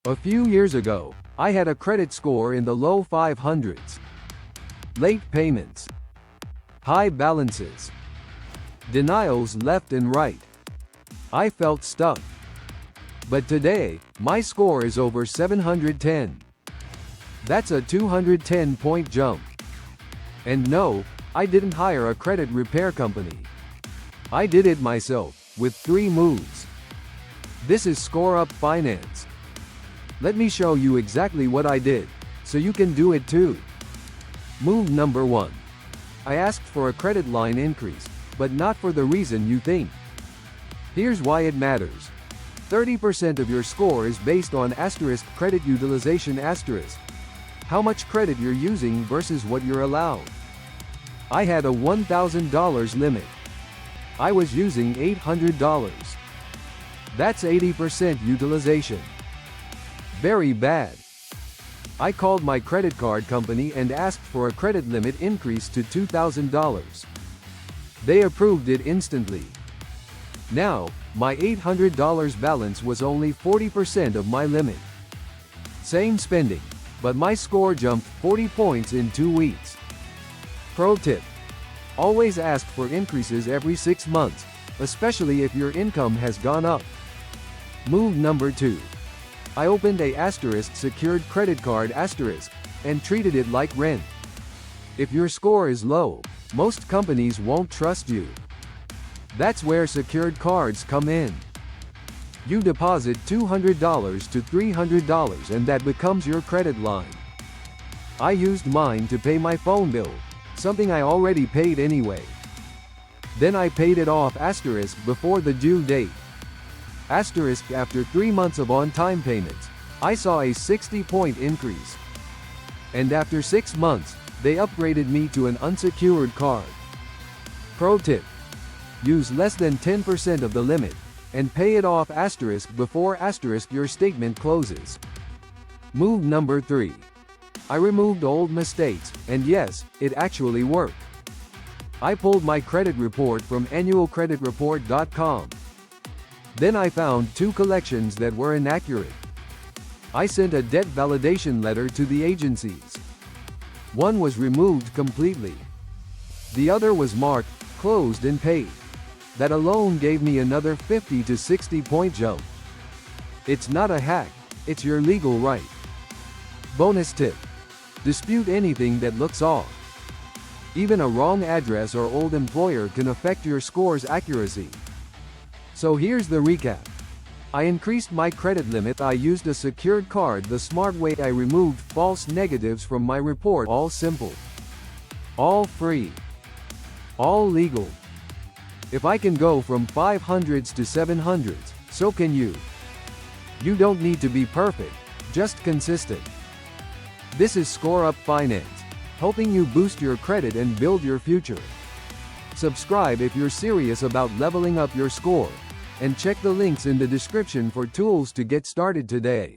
A few years ago, I had a credit score in the low 500s. Late payments, high balances, denials left and right. I felt stuck. But today, my score is over 710. That's a 210-point jump. And no, I didn't hire a credit repair company. I did it myself, with 3 moves. This is Score Up Finance. Let me show you exactly what I did, so you can do it too. Move number 1. I asked for a credit line increase, but not for the reason you think. Here's why it matters. 30% of your score is based on credit utilization . How much credit you're using versus what you're allowed. I had a $1,000 limit. I was using $800. That's 80% utilization. Very bad. I called my credit card company and asked for a credit limit increase to $2,000. They approved it instantly. Now, my $800 balance was only 40% of my limit. Same spending, but my score jumped 40 points in 2 weeks. Pro tip: always ask for increases every 6 months, especially if your income has gone up. Move number 2. I opened a secured credit card and treated it like rent. If your score is low, most companies won't trust you. That's where secured cards come in. You deposit $200 to $300 and that becomes your credit line. I used mine to pay my phone bill, something I already paid anyway. Then I paid it off before the due date. After 3 months of on-time payments, I saw a 60-point increase. And after 6 months, they upgraded me to an unsecured card. Pro tip: use less than 10% of the limit, and pay it off before your statement closes. Move number 3. I removed old mistakes, and yes, it actually worked. I pulled my credit report from annualcreditreport.com. Then I found 2 collections that were inaccurate. I sent a debt validation letter to the agencies. One was removed completely. The other was marked, closed and paid. That alone gave me another 50 to 60-point jump. It's not a hack, it's your legal right. Bonus tip: dispute anything that looks off. Even a wrong address or old employer can affect your score's accuracy. So here's the recap. I increased my credit limit. I used a secured card the smart way. I removed false negatives from my report. All simple. All free. All legal. If I can go from 500s to 700s, so can you. You don't need to be perfect, just consistent. This is Score Up Finance, helping you boost your credit and build your future. Subscribe if you're serious about leveling up your score, and check the links in the description for tools to get started today.